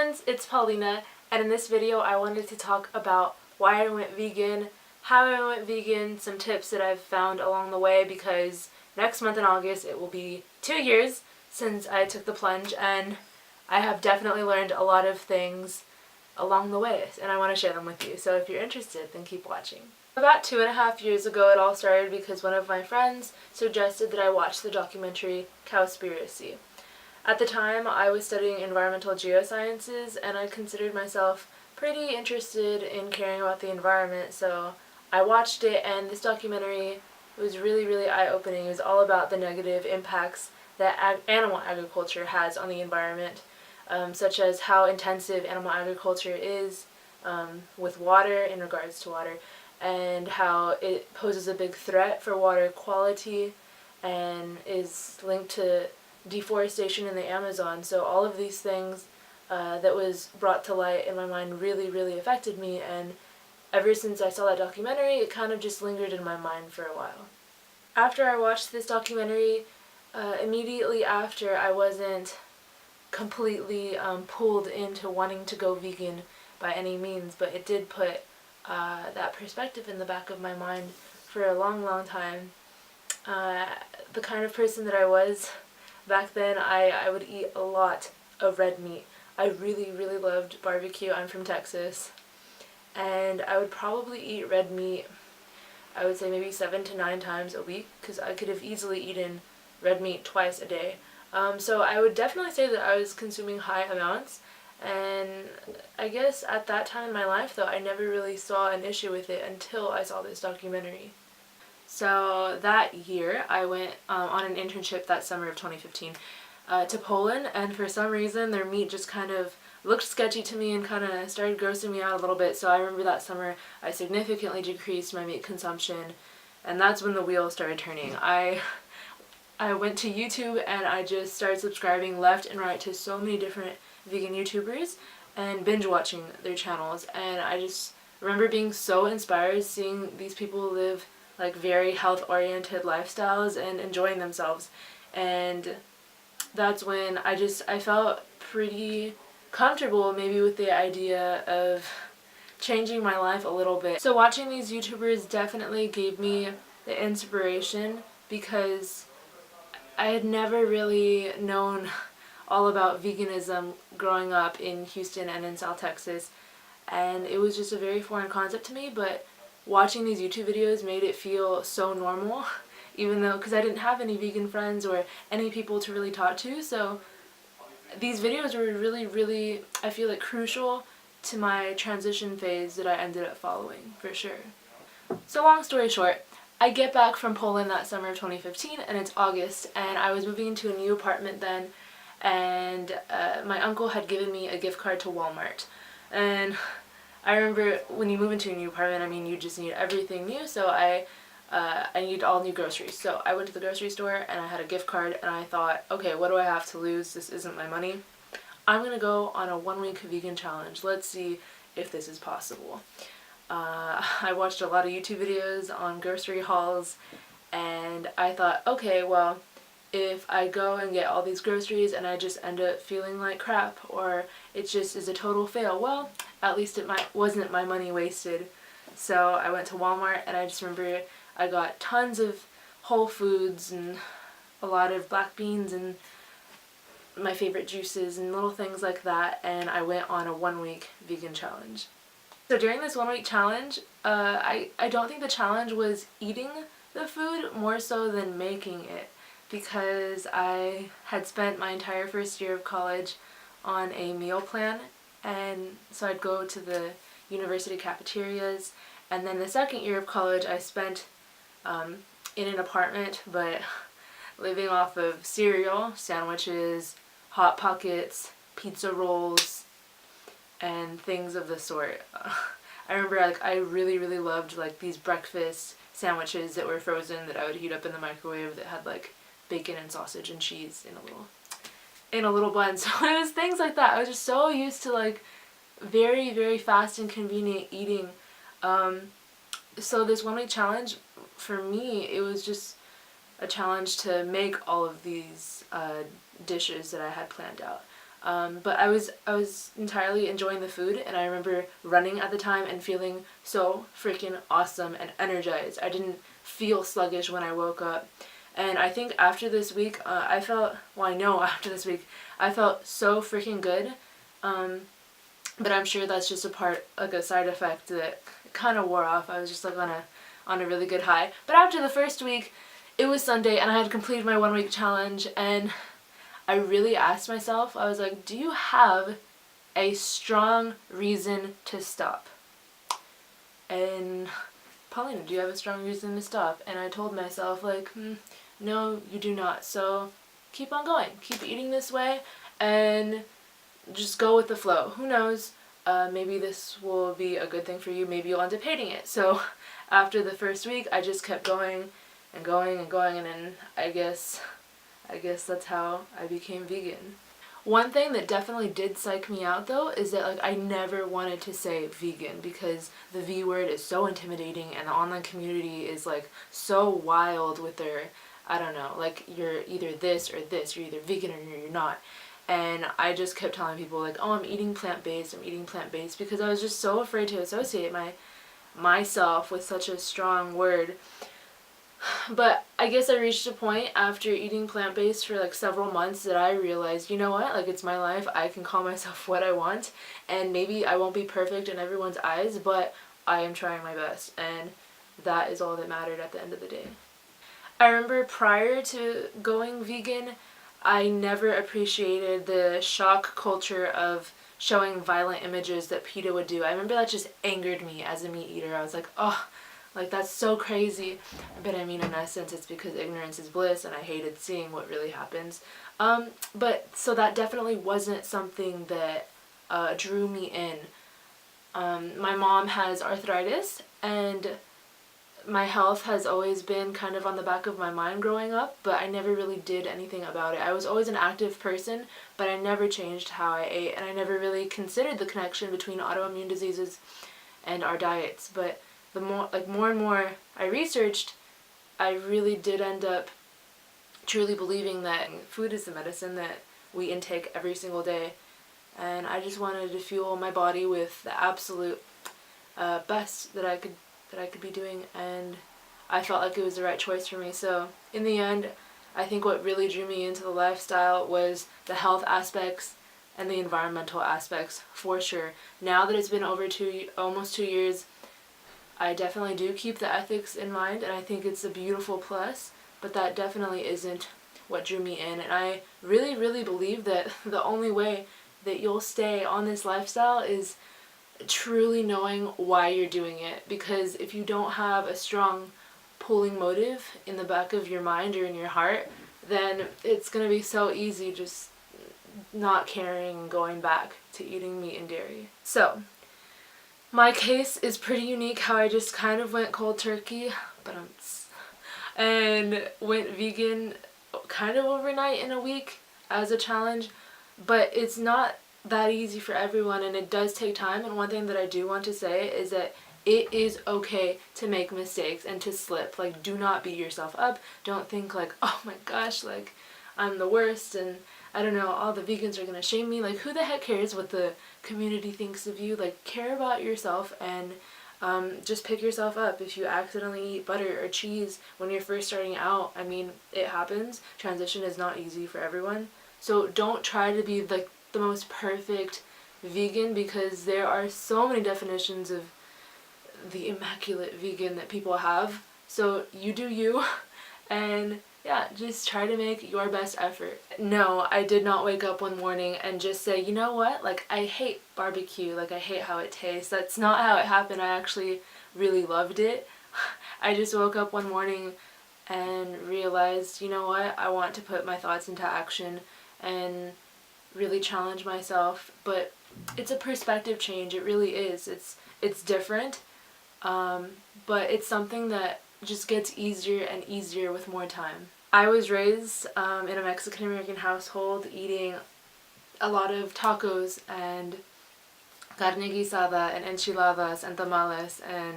friends, it's Paulina, and in this video I wanted to talk about why I went vegan, how I went vegan, some tips that I've found along the way, because next month in August it will be 2 years since I took the plunge, and I have definitely learned a lot of things along the way, and I want to share them with you. So if you're interested, then keep watching. About 2.5 years ago it all started because one of my friends suggested that I watch the documentary Cowspiracy. At the time, I was studying environmental geosciences, and I considered myself pretty interested in caring about the environment, so I watched it, and this documentary was really eye-opening. It was all about the negative impacts that animal agriculture has on the environment, such as how intensive animal agriculture is with water, in regards to water, and how it poses a big threat for water quality and is linked to deforestation in the Amazon. So all of these things that was brought to light in my mind really affected me, and ever since I saw that documentary it kind of just lingered in my mind for a while. After I watched this documentary, immediately after, I wasn't completely pulled into wanting to go vegan by any means, but it did put that perspective in the back of my mind for a long time. The kind of person that I was back then, I would eat a lot of red meat. I really loved barbecue. I'm from Texas, and I would probably eat red meat, I would say maybe 7 to 9 times a week, because I could have easily eaten red meat twice a day. So I would definitely say that I was consuming high amounts, and I guess at that time in my life though, I never really saw an issue with it until I saw this documentary. So that year I went on an internship that summer of 2015 to Poland, and for some reason their meat just kind of looked sketchy to me and kind of started grossing me out a little bit. So I remember that summer I significantly decreased my meat consumption, and that's when the wheel started turning. I went to YouTube and I just started subscribing left and right to so many different vegan YouTubers and binge watching their channels, and I just remember being so inspired seeing these people live like very health-oriented lifestyles and enjoying themselves. And that's when I felt pretty comfortable maybe with the idea of changing my life a little bit. So watching these YouTubers definitely gave me the inspiration, because I had never really known all about veganism growing up in Houston and in South Texas, and it was just a very foreign concept to me, but watching these YouTube videos made it feel so normal, even though, because I didn't have any vegan friends or any people to really talk to. So these videos were really, I feel like, crucial to my transition phase that I ended up following, for sure. So long story short, I get back from Poland that summer of 2015, and it's August, and I was moving into a new apartment then, and my uncle had given me a gift card to Walmart. And I remember when you move into a new apartment, I mean, you just need everything new, so I need all new groceries. So I went to the grocery store and I had a gift card, and I thought, okay, what do I have to lose? This isn't my money. I'm gonna go on a 1-week vegan challenge. Let's see if this is possible. I watched a lot of YouTube videos on grocery hauls, and I thought, okay, well, if I go and get all these groceries and I just end up feeling like crap, or it just is a total fail, well, at least it wasn't my money wasted. So I went to Walmart, and I just remember I got tons of whole foods and a lot of black beans and my favorite juices and little things like that, and I went on a 1-week vegan challenge. So during this 1-week challenge, I don't think the challenge was eating the food more so than making it, because I had spent my entire first year of college on a meal plan, and so I'd go to the university cafeterias, and then the second year of college I spent in an apartment, but living off of cereal, sandwiches, Hot Pockets, pizza rolls, and things of the sort. I remember like I really loved like these breakfast sandwiches that were frozen that I would heat up in the microwave that had like bacon and sausage and cheese in a little bun. So it was things like that. I was just so used to like very fast and convenient eating. So this 1-week challenge, for me, it was just a challenge to make all of these dishes that I had planned out. But I was entirely enjoying the food, and I remember running at the time and feeling so freaking awesome and energized. I didn't feel sluggish when I woke up. And I think after this week, I felt, well, I know after this week, I felt so freaking good. But I'm sure that's just like a side effect that kind of wore off. I was just like on a really good high. But after the first week, it was Sunday and I had completed my 1 week challenge, and I really asked myself, I was like, do you have a strong reason to stop? And Paulina, do you have a strong reason to stop? And I told myself, like, no, you do not. So keep on going. Keep eating this way and just go with the flow. Who knows? Maybe this will be a good thing for you. Maybe you'll end up hating it. So after the first week, I just kept going and going and going, and then I guess that's how I became vegan. One thing that definitely did psych me out though is that, like, I never wanted to say vegan because the V word is so intimidating, and the online community is like so wild with their, I don't know, like, you're either this or this, you're either vegan or you're not. And I just kept telling people, like, oh, I'm eating plant-based, because I was just so afraid to associate myself with such a strong word. But I guess I reached a point after eating plant-based for like several months that I realized, you know what, like, it's my life, I can call myself what I want, and maybe I won't be perfect in everyone's eyes, but I am trying my best, and that is all that mattered at the end of the day. I remember prior to going vegan, I never appreciated the shock culture of showing violent images that PETA would do. I remember that just angered me as a meat eater. I was like, oh, like, that's so crazy. But I mean, in essence, it's because ignorance is bliss, and I hated seeing what really happens. But so that definitely wasn't something that drew me in. My mom has arthritis, and my health has always been kind of on the back of my mind growing up, but I never really did anything about it. I was always an active person, but I never changed how I ate, and I never really considered the connection between autoimmune diseases and our diets. But the more and more I researched, I really did end up truly believing that food is the medicine that we intake every single day, and I just wanted to fuel my body with the absolute best that I could be doing, and I felt like it was the right choice for me. So in the end, I think what really drew me into the lifestyle was the health aspects and the environmental aspects, for sure. Now that it's been over almost 2 years, I definitely do keep the ethics in mind, and I think it's a beautiful plus, but that definitely isn't what drew me in. And I really, really believe that the only way that you'll stay on this lifestyle is truly knowing why you're doing it, because if you don't have a strong pulling motive in the back of your mind or in your heart, then it's going to be so easy just not caring and going back to eating meat and dairy. So my case is pretty unique, how I just kind of went cold turkey and went vegan kind of overnight in a week as a challenge, but it's not that easy for everyone, and it does take time. And one thing that I do want to say is that it is okay to make mistakes and to slip. Like, do not beat yourself up. Don't think like, oh my gosh, like, I'm the worst and I don't know, all the vegans are gonna shame me. Like, who the heck cares what the community thinks of you? Like, care about yourself, and just pick yourself up. If you accidentally eat butter or cheese when you're first starting out, I mean, it happens. Transition is not easy for everyone. So don't try to be like the most perfect vegan, because there are so many definitions of the immaculate vegan that people have. So you do you, and yeah, just try to make your best effort. No, I did not wake up one morning and just say, you know what, like, I hate barbecue, like, I hate how it tastes. That's not how it happened. I actually really loved it. I just woke up one morning and realized, you know what, I want to put my thoughts into action and really challenge myself. But it's a perspective change. It really is. It's different, but it's something that just gets easier and easier with more time. I was raised in a Mexican American household, eating a lot of tacos and carne guisada and enchiladas and tamales and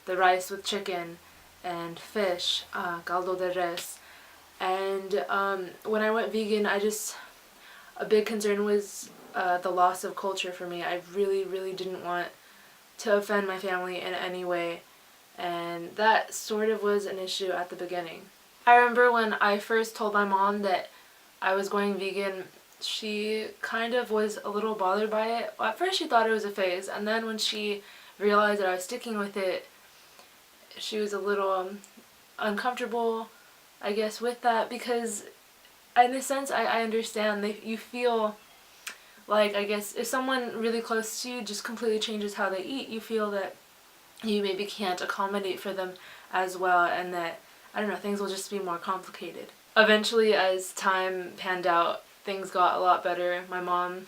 the rice with chicken and fish, caldo de res. And when I went vegan, a big concern was the loss of culture for me. I really, really didn't want to offend my family in any way, and that sort of was an issue at the beginning. I remember when I first told my mom that I was going vegan, she kind of was a little bothered by it. At first she thought it was a phase, and then when she realized that I was sticking with it, she was a little uncomfortable, I guess, with that, because in a sense I understand. You feel like, I guess, if someone really close to you just completely changes how they eat, you feel that you maybe can't accommodate for them as well, and that, I don't know, things will just be more complicated. Eventually, as time panned out, things got a lot better. My mom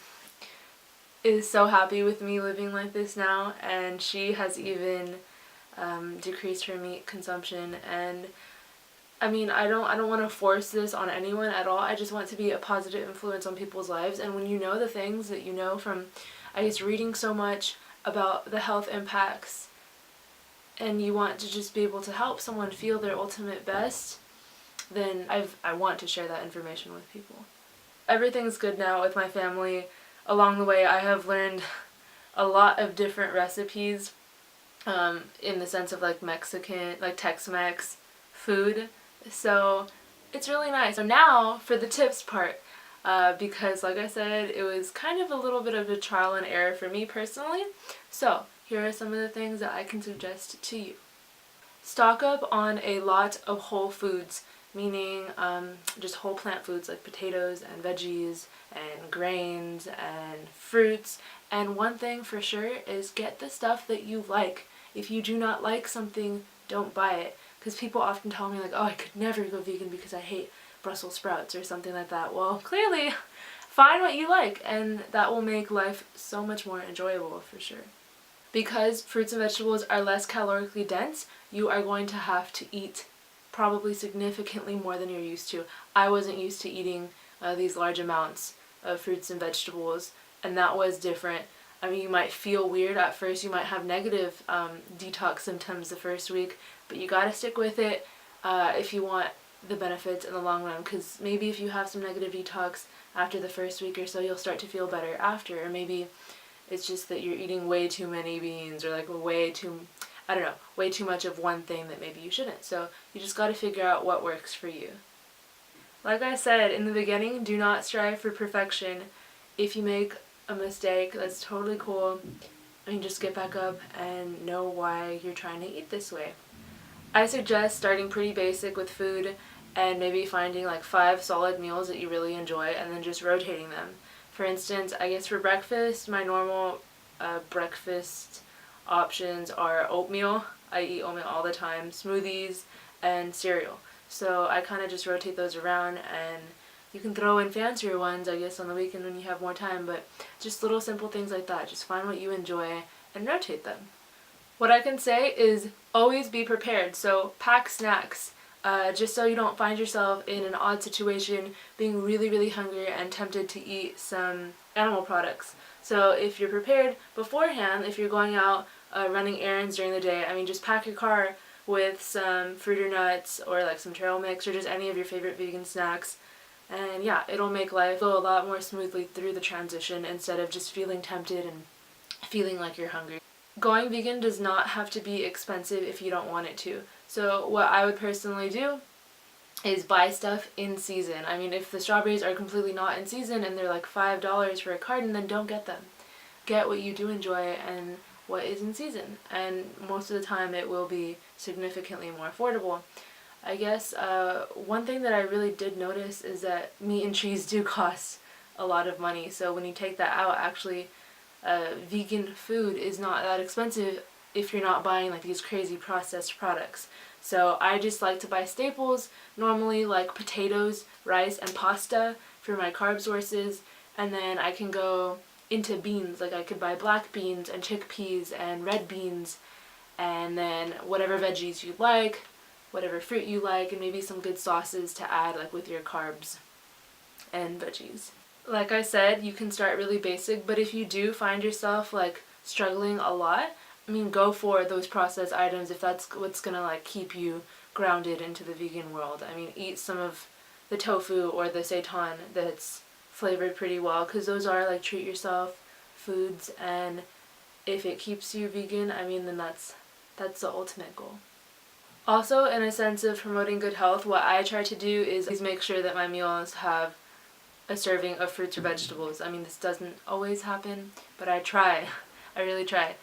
is so happy with me living like this now, and she has even decreased her meat consumption. And I mean, I don't want to force this on anyone at all. I just want to be a positive influence on people's lives. And when you know the things that you know from, I guess, reading so much about the health impacts, and you want to just be able to help someone feel their ultimate best, then I want to share that information with people. Everything's good now with my family. Along the way, I have learned a lot of different recipes in the sense of like Mexican, like Tex-Mex food. So it's really nice. So now for the tips part, because like I said, it was kind of a little bit of a trial and error for me personally. So here are some of the things that I can suggest to you. Stock up on a lot of whole foods, meaning just whole plant foods like potatoes and veggies and grains and fruits. And one thing for sure is get the stuff that you like. If you do not like something, don't buy it. Because people often tell me like, oh, I could never go vegan because I hate Brussels sprouts or something like that. Well, clearly, find what you like, and that will make life so much more enjoyable for sure. Because fruits and vegetables are less calorically dense, you are going to have to eat probably significantly more than you're used to. I wasn't used to eating these large amounts of fruits and vegetables, and that was different. I mean, you might feel weird at first, you might have negative detox symptoms the first week, but you gotta stick with it if you want the benefits in the long run, because maybe if you have some negative detox after the first week or so, you'll start to feel better after, or maybe it's just that you're eating way too many beans, or like way too much of one thing that maybe you shouldn't. So you just gotta figure out what works for you. Like I said in the beginning, do not strive for perfection. If you make a mistake, that's totally cool. I mean, just get back up and know why you're trying to eat this way. I suggest starting pretty basic with food and maybe finding like 5 solid meals that you really enjoy and then just rotating them. For instance, I guess for breakfast, my normal breakfast options are oatmeal. I eat oatmeal all the time, smoothies, and cereal. So I kind of just rotate those around, and you can throw in fancier ones, I guess, on the weekend when you have more time, but just little simple things like that. Just find what you enjoy and rotate them. What I can say is always be prepared. So pack snacks, just so you don't find yourself in an odd situation being really, really hungry and tempted to eat some animal products. So if you're prepared beforehand, if you're going out running errands during the day, I mean, just pack your car with some fruit or nuts or like some trail mix or just any of your favorite vegan snacks. And yeah, it'll make life go a lot more smoothly through the transition instead of just feeling tempted and feeling like you're hungry. Going vegan does not have to be expensive if you don't want it to. So what I would personally do is buy stuff in season. I mean, if the strawberries are completely not in season and they're like $5 for a carton, then don't get them. Get what you do enjoy and what is in season. And most of the time it will be significantly more affordable. I guess one thing that I really did notice is that meat and cheese do cost a lot of money. So when you take that out, actually vegan food is not that expensive if you're not buying like these crazy processed products. So I just like to buy staples, normally like potatoes, rice, and pasta for my carb sources, and then I can go into beans. Like I could buy black beans and chickpeas and red beans, and then whatever veggies you like, whatever fruit you like, and maybe some good sauces to add like with your carbs and veggies. Like I said, you can start really basic, but if you do find yourself like struggling a lot, I mean, go for those processed items if that's what's gonna like keep you grounded into the vegan world. I mean, eat some of the tofu or the seitan that's flavored pretty well, because those are like treat yourself foods, and if it keeps you vegan, I mean, then that's the ultimate goal. Also, in a sense of promoting good health, what I try to do is make sure that my meals have a serving of fruits or vegetables. I mean, this doesn't always happen, but I try. I really try.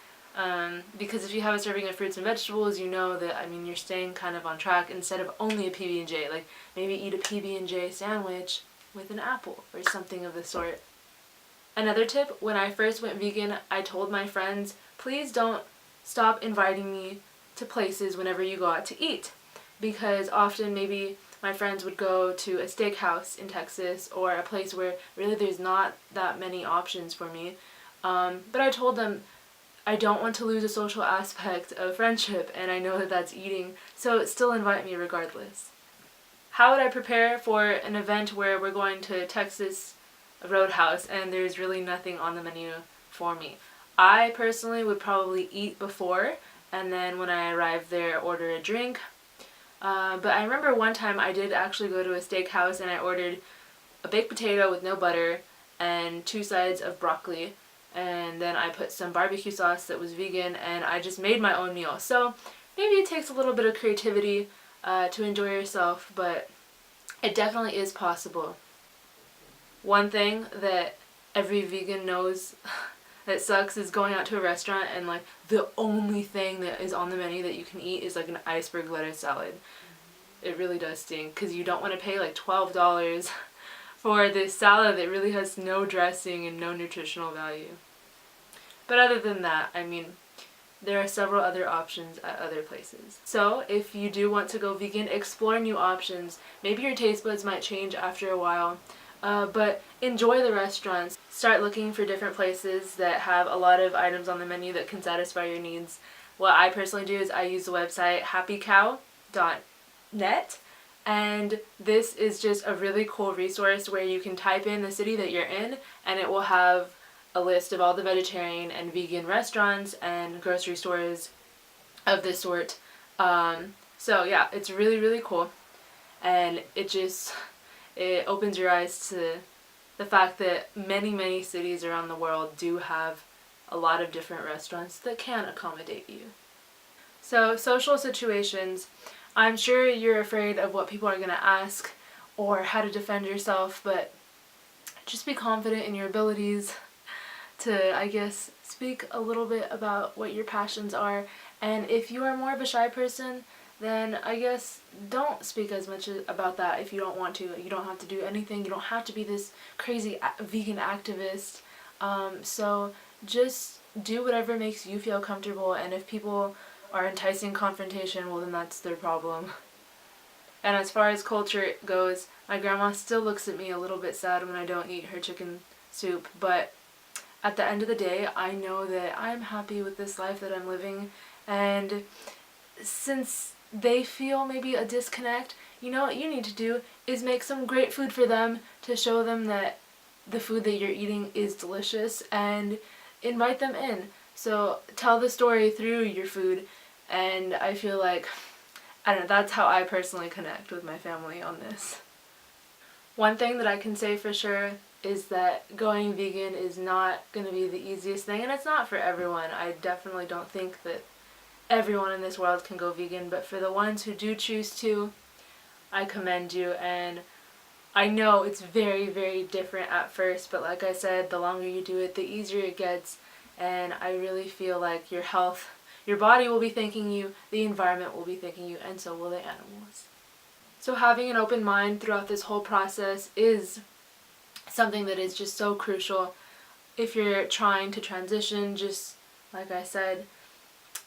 Because if you have a serving of fruits and vegetables, you know that, I mean, you're staying kind of on track instead of only a PB&J. Like, maybe eat a PB&J sandwich with an apple or something of the sort. Another tip, when I first went vegan, I told my friends, please don't stop inviting me to places whenever you go out to eat. Because often maybe my friends would go to a steakhouse in Texas or a place where really there's not that many options for me. But I told them I don't want to lose a social aspect of friendship, and I know that that's eating, so still invite me regardless. How would I prepare for an event where we're going to Texas Roadhouse and there's really nothing on the menu for me? I personally would probably eat before, and then when I arrive there, order a drink. But I remember one time I did actually go to a steakhouse and I ordered a baked potato with no butter and 2 sides of broccoli, and then I put some barbecue sauce that was vegan, and I just made my own meal. So maybe it takes a little bit of creativity to enjoy yourself, but it definitely is possible. One thing that every vegan knows that sucks is going out to a restaurant and like the only thing that is on the menu that you can eat is like an iceberg lettuce salad. It really does stink, because you don't want to pay like $12 for this salad that really has no dressing and no nutritional value. But other than that, I mean, there are several other options at other places. So if you do want to go vegan, explore new options. Maybe your taste buds might change after a while. But enjoy the restaurants. Start looking for different places that have a lot of items on the menu that can satisfy your needs. What I personally do is I use the website happycow.net, and this is just a really cool resource where you can type in the city that you're in and it will have a list of all the vegetarian and vegan restaurants and grocery stores of this sort. So yeah, it's really, really cool, and it opens your eyes to the fact that many, many cities around the world do have a lot of different restaurants that can accommodate you. So, social situations. I'm sure you're afraid of what people are going to ask or how to defend yourself, but just be confident in your abilities to, I guess, speak a little bit about what your passions are. And if you are more of a shy person, then I guess don't speak as much about that if you don't want to. You don't have to do anything. You don't have to be this crazy vegan activist. So just do whatever makes you feel comfortable, and if people are enticing confrontation, well, then that's their problem. And as far as culture goes, my grandma still looks at me a little bit sad when I don't eat her chicken soup, but at the end of the day, I know that I'm happy with this life that I'm living, and since they feel maybe a disconnect, you know what you need to do is make some great food for them to show them that the food that you're eating is delicious, and invite them in. So tell the story through your food, and I feel like, I don't know, that's how I personally connect with my family on this. One thing that I can say for sure is that going vegan is not going to be the easiest thing, and it's not for everyone. I definitely don't think that everyone in this world can go vegan, but for the ones who do choose to, I commend you. And I know it's very, very different at first, but like I said, the longer you do it, the easier it gets, and I really feel like your health, your body will be thanking you, the environment will be thanking you, and so will the animals. So having an open mind throughout this whole process is something that is just so crucial. If you're trying to transition, just like I said,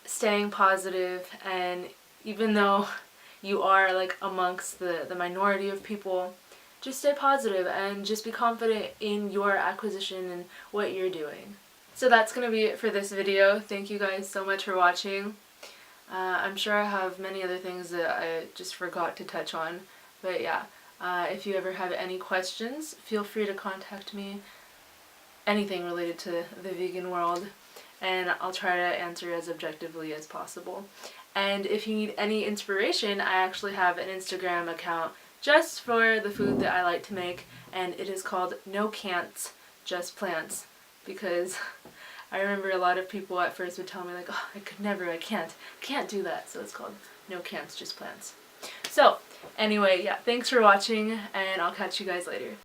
staying positive, and even though you are like amongst the minority of people, just stay positive and just be confident in your acquisition and what you're doing. So that's going to be it for this video. Thank you guys so much for watching. I'm sure I have many other things that I just forgot to touch on, but yeah, if you ever have any questions, feel free to contact me, anything related to the vegan world, and I'll try to answer as objectively as possible. And if you need any inspiration, I actually have an Instagram account just for the food that I like to make, and it is called No Can'ts, Just Plants, because I remember a lot of people at first would tell me like, oh, I could never, I can't do that, so it's called No Can'ts, Just Plants. So anyway, yeah, thanks for watching, and I'll catch you guys later.